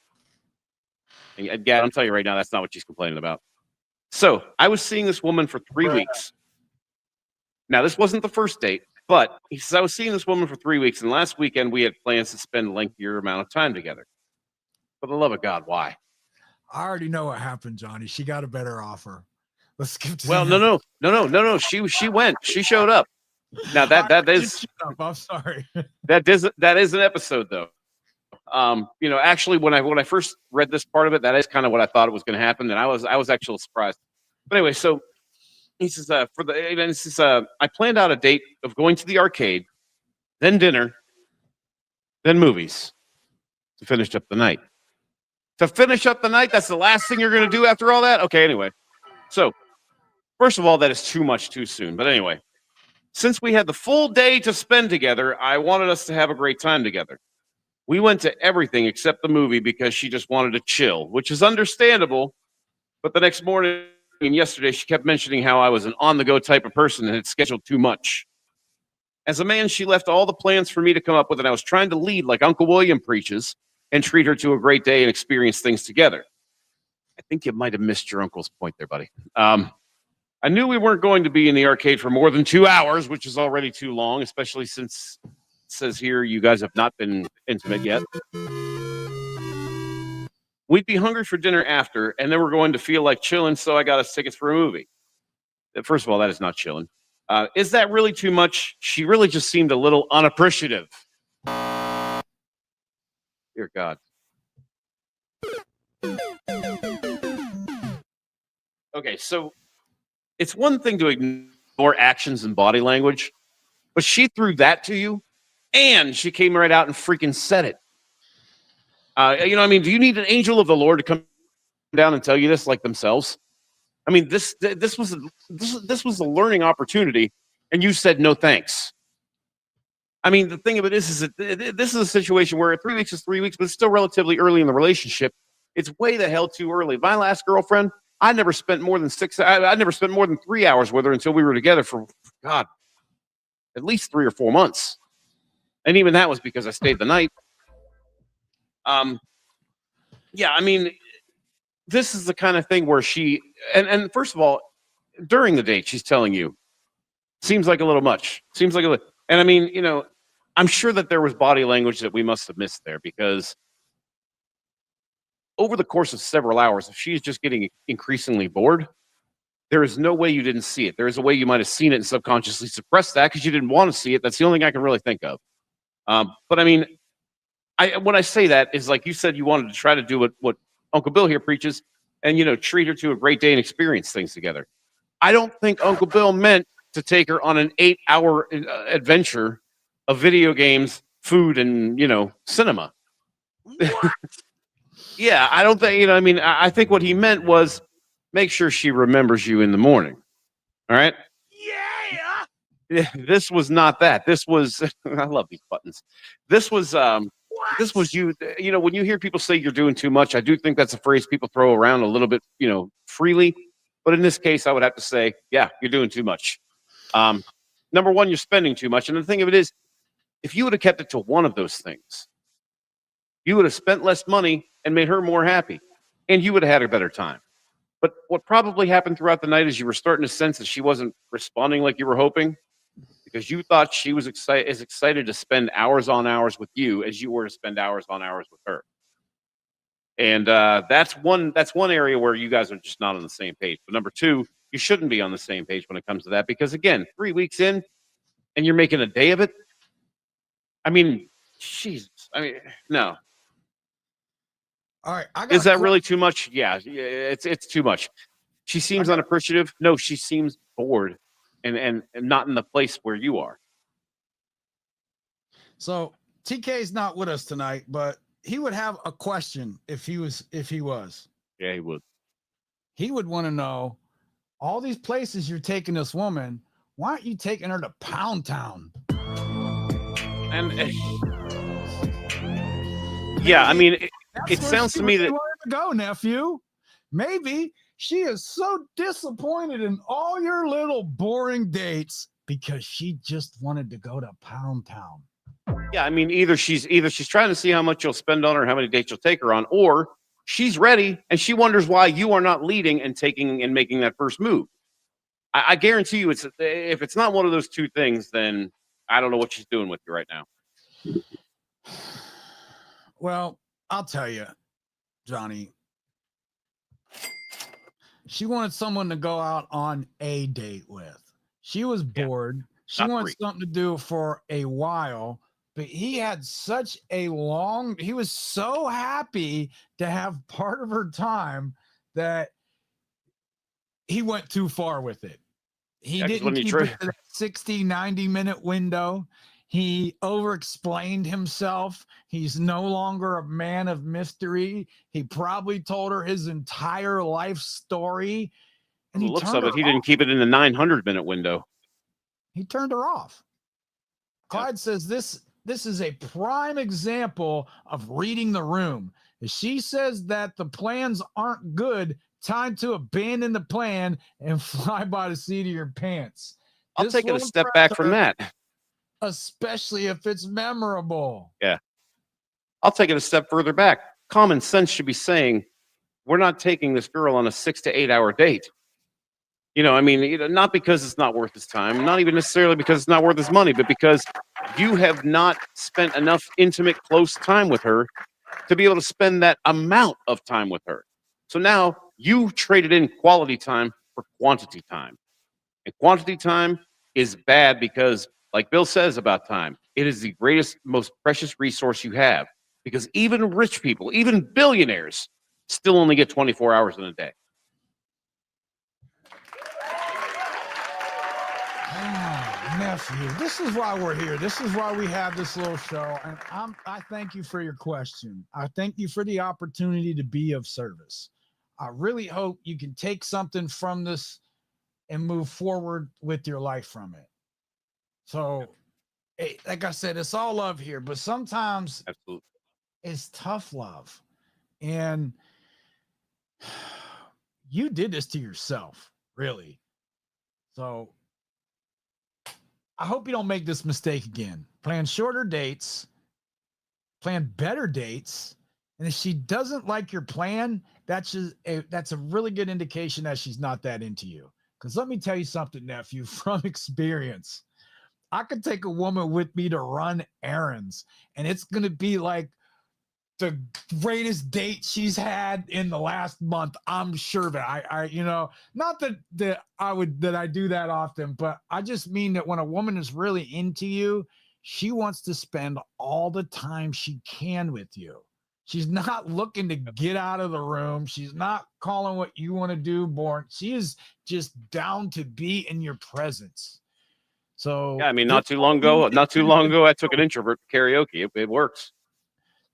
And Gavin, I'm telling you right now, that's not what she's complaining about. So I was seeing this woman for 3 weeks. Now, this wasn't the first date, but he says, I was seeing this woman for 3 weeks, and last weekend we had plans to spend a lengthier amount of time together. For the love of God, why? I already know what happened, Johnny. She got a better offer. Let's skip to no. She went. She showed up. Now that is. I'm sorry. that is an episode though. Actually, when I first read this part of it, that is kind of what I thought it was going to happen, and I was actually surprised. But anyway, so he says I planned out a date of going to the arcade, then dinner, then movies to finish up the night. That's the last thing you're going to do after all that? Okay, anyway. So, first of all, that is too much too soon. But anyway, since we had the full day to spend together, I wanted us to have a great time together. We went to everything except the movie because she just wanted to chill, which is understandable. But the next morning and yesterday, she kept mentioning how I was an on-the-go type of person and had scheduled too much. As a man, she left all the plans for me to come up with, and I was trying to lead like Uncle William preaches and treat her to a great day and experience things together. I think you might have missed your uncle's point there, buddy. I knew we weren't going to be in the arcade for more than 2 hours, which is already too long, especially since it says here you guys have not been intimate yet. We'd be hungry for dinner after, and then we're going to feel like chilling, so I got us tickets for a movie. First of all, that is not chilling. Is that really too much? She really just seemed a little unappreciative. Dear God. Okay, so it's one thing to ignore actions and body language, but she threw that to you. And she came right out and freaking said it. You know, I mean, do you need an angel of the Lord to come down and tell you this like themselves? I mean, this was a learning opportunity, and you said no thanks. I mean, the thing of it is that this is a situation where 3 weeks is 3 weeks, but it's still relatively early in the relationship. It's way the hell too early. My last girlfriend, I never spent more than 3 hours with her until we were together for, God, at least 3 or 4 months. And even that was because I stayed the night. Yeah, I mean, this is the kind of thing where and first of all, during the date, she's telling you, seems like a little much. Seems like a little, and I mean, you know, I'm sure that there was body language that we must have missed there, because over the course of several hours, if she's just getting increasingly bored, there is no way you didn't see it. There is a way you might have seen it and subconsciously suppressed that because you didn't want to see it. That's the only thing I can really think of. But I mean, when I say that is like you said, you wanted to try to do what Uncle Bill here preaches, and you know, treat her to a great day and experience things together. I don't think Uncle Bill meant to take her on an 8-hour adventure of video games, food, and you know, cinema. Yeah, I don't think, you know, I mean, I think what he meant was make sure she remembers you in the morning. All right. Yeah. This was not that. This was I love these buttons. This was this was you. You know, when you hear people say you're doing too much, I do think that's a phrase people throw around a little bit, you know, freely. But in this case, I would have to say, yeah, you're doing too much. Number one, you're spending too much. And the thing of it is, if you would have kept it to one of those things, you would have spent less money and made her more happy, and you would have had a better time. But what probably happened throughout the night is you were starting to sense that she wasn't responding like you were hoping, because you thought she was excited to spend hours on hours with you as you were to spend hours on hours with her. And that's one area where you guys are just not on the same page. But number two, you shouldn't be on the same page when it comes to that, because again, 3 weeks in and you're making a day of it. I mean, Jesus. I mean, no. All right. Is that really too much? Yeah, it's too much. She seems unappreciative. No, she seems bored and not in the place where you are. So TK's not with us tonight, but he would have a question if he was. Yeah, he would. He would want to know, all these places you're taking this woman, why aren't you taking her to Pound Town? And yeah, I mean, it sounds to me that to go, nephew. Maybe she is so disappointed in all your little boring dates because she just wanted to go to Pound Town. Yeah, I mean, either she's trying to see how much you'll spend on her, how many dates you'll take her on, or she's ready and she wonders why you are not leading and taking and making that first move. I guarantee you, if it's not one of those two things, then I don't know what she's doing with you right now. Well, I'll tell you, Johnny. She wanted someone to go out on a date with. She was bored. Yeah, she wanted something to do for a while, but he had such a he was so happy to have part of her time that he went too far with it. He didn't keep it to that 60, 90-minute window. He overexplained himself. He's no longer a man of mystery. He probably told her his entire life story. And the looks of it, he didn't keep it in the 900-minute window. He turned her off. Clyde says this is a prime example of reading the room. If she says that the plans aren't good, time to abandon the plan and fly by the seat of your pants. I'll take it a step back from that. Especially if it's memorable. Yeah. I'll take it a step further back. Common sense should be saying, we're not taking this girl on a 6 to 8 hour date. You know, I mean, not because it's not worth his time, not even necessarily because it's not worth his money, but because you have not spent enough intimate, close time with her to be able to spend that amount of time with her. So now you traded in quality time for quantity time. And quantity time is bad because, like Bill says about time, it is the greatest, most precious resource you have, because even rich people, even billionaires, still only get 24 hours in a day. Oh, nephew, this is why we're here. This is why we have this little show. And I thank you for your question. I thank you for the opportunity to be of service. I really hope you can take something from this and move forward with your life from it. So, hey, like I said, it's all love here, but sometimes Absolutely. it's tough love. And you did this to yourself, really. So I hope you don't make this mistake again. Plan shorter dates, plan better dates. And if she doesn't like your plan, that's a really good indication that she's not that into you. Because let me tell you something, nephew, from experience. I could take a woman with me to run errands, and it's going to be like the greatest date she's had in the last month. I'm sure of it. Not that I do that often, but I just mean that when a woman is really into you, she wants to spend all the time she can with you. She's not looking to get out of the room. She's not calling what you want to do boring. She is just down to be in your presence. So yeah, I mean, not too long ago, I took an introvert to karaoke. It works.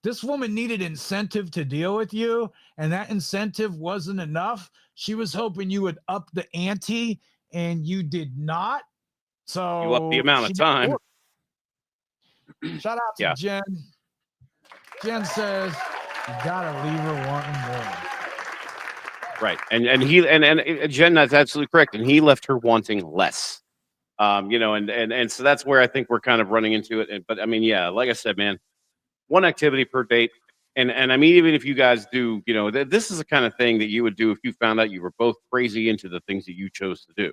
This woman needed incentive to deal with you, and that incentive wasn't enough. She was hoping you would up the ante, and you did not. So You up the amount of time. Shout out to Jen. Jen says you gotta leave her wanting more. Right, and Jen, that's absolutely correct, and he left her wanting less. And so that's where I think we're kind of running into it. But I mean, yeah, like I said, man, one activity per date. And I mean, even if you guys do, this is the kind of thing that you would do if you found out you were both crazy into the things that you chose to do,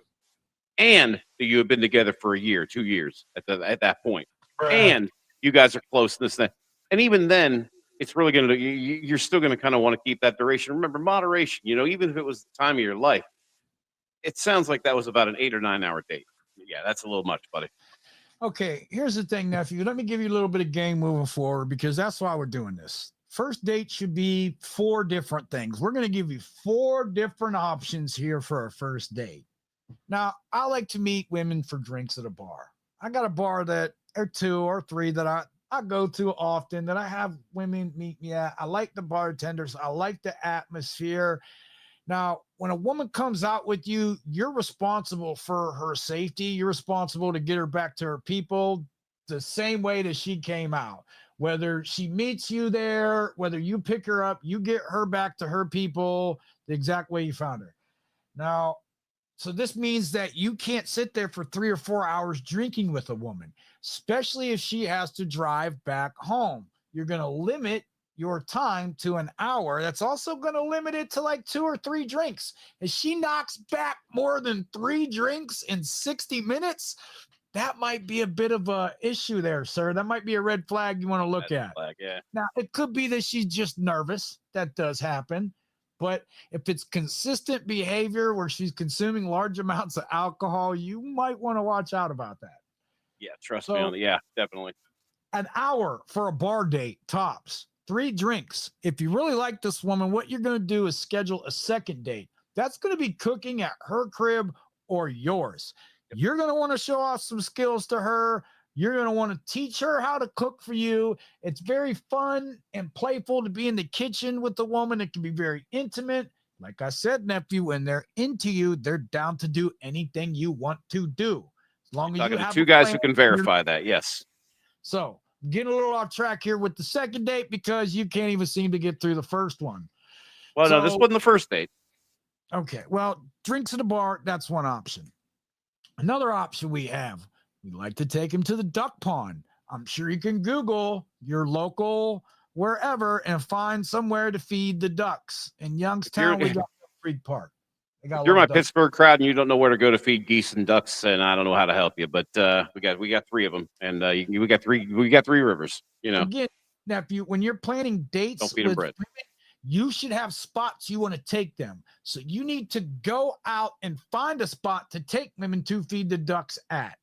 and that you have been together for a year, 2 years at that point, and you guys are close. And even then, it's really going to you're still going to kind of want to keep that duration. Remember, moderation. Even if it was the time of your life, it sounds like that was about an 8 or 9 hour date. Yeah, that's a little much, buddy. Okay, here's the thing, nephew. Let me give you a little bit of game moving forward, because that's why we're doing this. First date should be 4 different things. We're going to give you 4 different options here for a first date. Now, I like to meet women for drinks at a bar. I got a bar that, or 2 or 3 that I go to often, that I have women meet me at. I like the bartenders. I like the atmosphere. Now, when a woman comes out with you, you're responsible for her safety. You're responsible to get her back to her people the same way that she came out. Whether she meets you there, whether you pick her up, you get her back to her people the exact way you found her. Now, so this means that you can't sit there for 3 or 4 hours drinking with a woman, especially if she has to drive back home. You're going to limit your time to an hour. That's also going to limit it to like 2 or 3 drinks. If she knocks back more than 3 drinks in 60 minutes, that might be a bit of a issue there, sir. That might be a red flag you want to look at. Yeah. Now, it could be that she's just nervous. That does happen. But if it's consistent behavior where she's consuming large amounts of alcohol, you might want to watch out about that. Yeah, trust me on that. Yeah, definitely. An hour for a bar date, tops. 3 drinks. If you really like this woman, what you're going to do is schedule a second date. That's going to be cooking at her crib or yours. You're going to want to show off some skills to her. You're going to want to teach her how to cook for you. It's very fun and playful to be in the kitchen with the woman. It can be very intimate. Like I said, nephew, when they're into you, they're down to do anything you want to do. As long as you have 2 guys who can verify that. Yes. So, getting a little off track here with the second date because you can't even seem to get through the first one. Well, no, this wasn't the first date. Okay. Well, drinks at a bar, that's one option. Another option we like to take him to the duck pond. I'm sure you can Google your local wherever and find somewhere to feed the ducks. In Youngstown, we got Freak Park. You're my Pittsburgh crowd, and you don't know where to go to feed geese and ducks, and I don't know how to help you. But we got 3 of them, and we got 3 rivers. Again, nephew, when you're planning dates don't feed them bread. Women, you should have spots you want to take them. So you need to go out and find a spot to take women to feed the ducks at.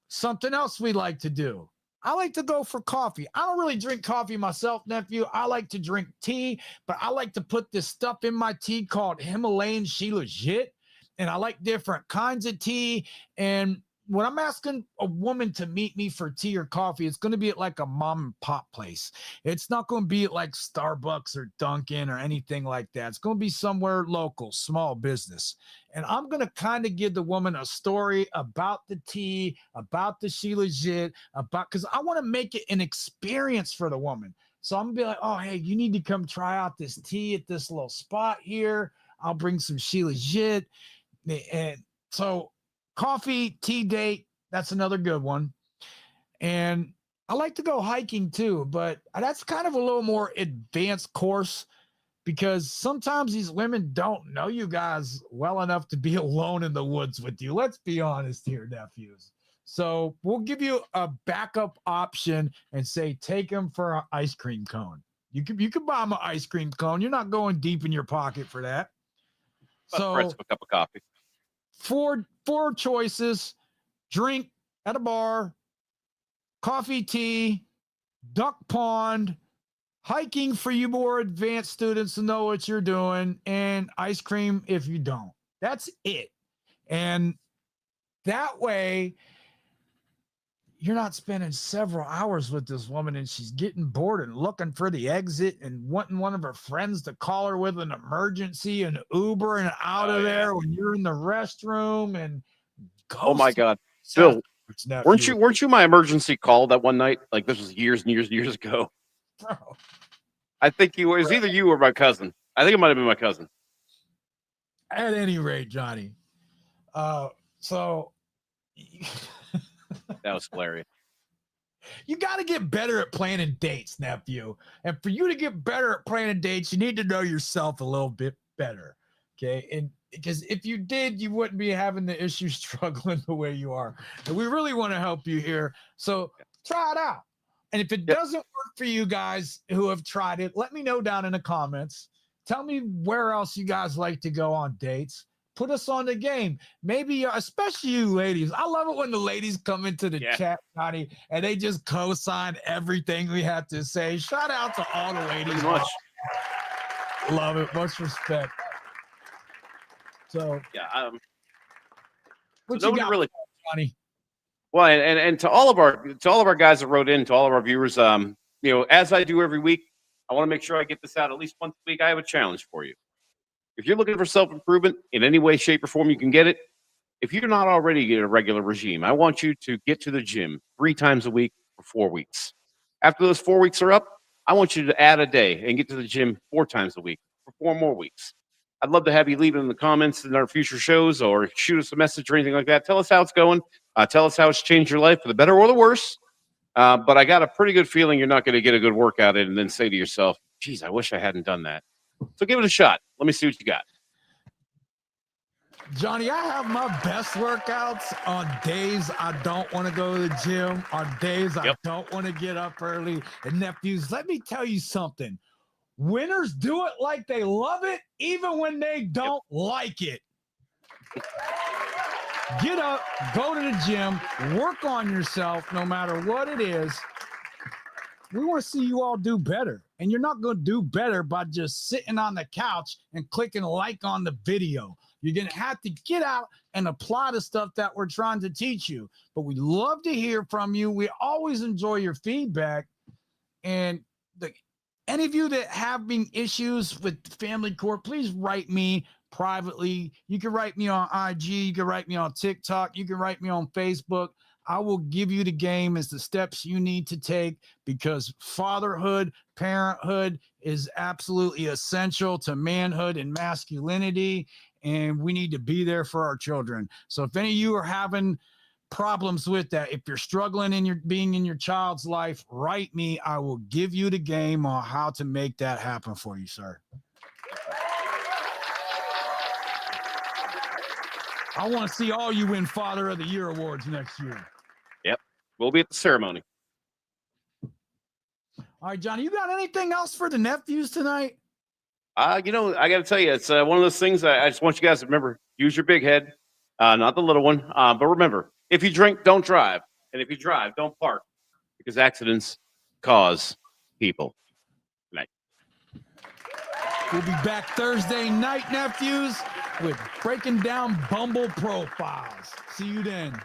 Something else we like to do. I like to go for coffee. I don't really drink coffee myself, nephew. I like to drink tea, but I like to put this stuff in my tea called Himalayan She Legit. And I like different kinds of tea. And when I'm asking a woman to meet me for tea or coffee, it's going to be at like a mom and pop place. It's not going to be at like Starbucks or Dunkin' or anything like that. It's going to be somewhere local, small business. And I'm going to kind of give the woman a story about the tea, about the She Legit, about, because I want to make it an experience for the woman. So I'm going to be like, oh, hey, you need to come try out this tea at this little spot here. I'll bring some She Legit. And so coffee, tea date, that's another good one. And I like to go hiking too, but that's kind of a little more advanced course because sometimes these women don't know you guys well enough to be alone in the woods with you. Let's be honest here, nephews. So we'll give you a backup option and say, take them for an ice cream cone. You can buy them an ice cream cone. You're not going deep in your pocket for that. So price of a cup of coffee. Four choices: drink at a bar, coffee, tea, duck pond, hiking for you more advanced students to know what you're doing, and ice cream if you don't. That's it. And that way, you're not spending several hours with this woman and she's getting bored and looking for the exit and wanting one of her friends to call her with an emergency and Uber and out of there when you're in the restroom and oh my God, Bill, nephew. weren't you my emergency call that one night? Like this was years and years and years ago. Bro. I think it was either you or my cousin. I think it might have been my cousin. At any rate, Johnny. So that was hilarious. You got to get better at planning dates, nephew. And for you to get better at planning dates, you need to know yourself a little bit better. Okay. And because if you did, you wouldn't be having the issue struggling the way you are. And we really want to help you here. So try it out. And if it doesn't work for you guys who have tried it, let me know down in the comments. Tell me where else you guys like to go on dates. Put us on the game. Maybe, especially you ladies. I love it when the ladies come into the chat, Johnny, and they just co-sign everything we have to say. Shout out to all the ladies. Much. Love it. Much respect. So what so you got, really, Johnny? Well, and to all of our guys that wrote in, to all of our viewers, you know, as I do every week, I want to make sure I get this out at least once a week. I have a challenge for you. If you're looking for self-improvement in any way, shape, or form, you can get it. If you're not already in a regular regime, I want you to get to the gym 3 times a week for 4 weeks. After those 4 weeks are up, I want you to add a day and get to the gym 4 times a week for 4 more weeks. I'd love to have you leave it in the comments in our future shows or shoot us a message or anything like that. Tell us how it's going. Tell us how it's changed your life for the better or the worse. But I got a pretty good feeling you're not going to get a good workout in and then say to yourself, geez, I wish I hadn't done that. So give it a shot. Let me see what you got. Johnny, I have my best workouts on days I don't want to go to the gym, on days I don't want to get up early. And nephews, let me tell you something. Winners do it like they love it, even when they don't like it. Get up, go to the gym, work on yourself, no matter what it is. We want to see you all do better. And you're not going to do better by just sitting on the couch and clicking like on the video. You're going to have to get out and apply the stuff that we're trying to teach you. But we love to hear from you. We always enjoy your feedback. And any of you that have having issues with family court, please write me privately. You can write me on IG. You can write me on TikTok. You can write me on Facebook. I will give you the game as the steps you need to take, because fatherhood, parenthood is absolutely essential to manhood and masculinity, and we need to be there for our children. So if any of you are having problems with that, if you're struggling in your being in your child's life, write me. I will give you the game on how to make that happen for you, sir. I want to see all you win Father of the Year awards next year. Yep. We'll be at the ceremony. All right, Johnny, you got anything else for the nephews tonight? You know, I got to tell you, it's one of those things I just want you guys to remember. Use your big head, not the little one. But remember, if you drink, don't drive. And if you drive, don't park, because accidents cause people. Good night. We'll be back Thursday night, nephews, with breaking down Bumble profiles. See you then.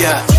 Yeah.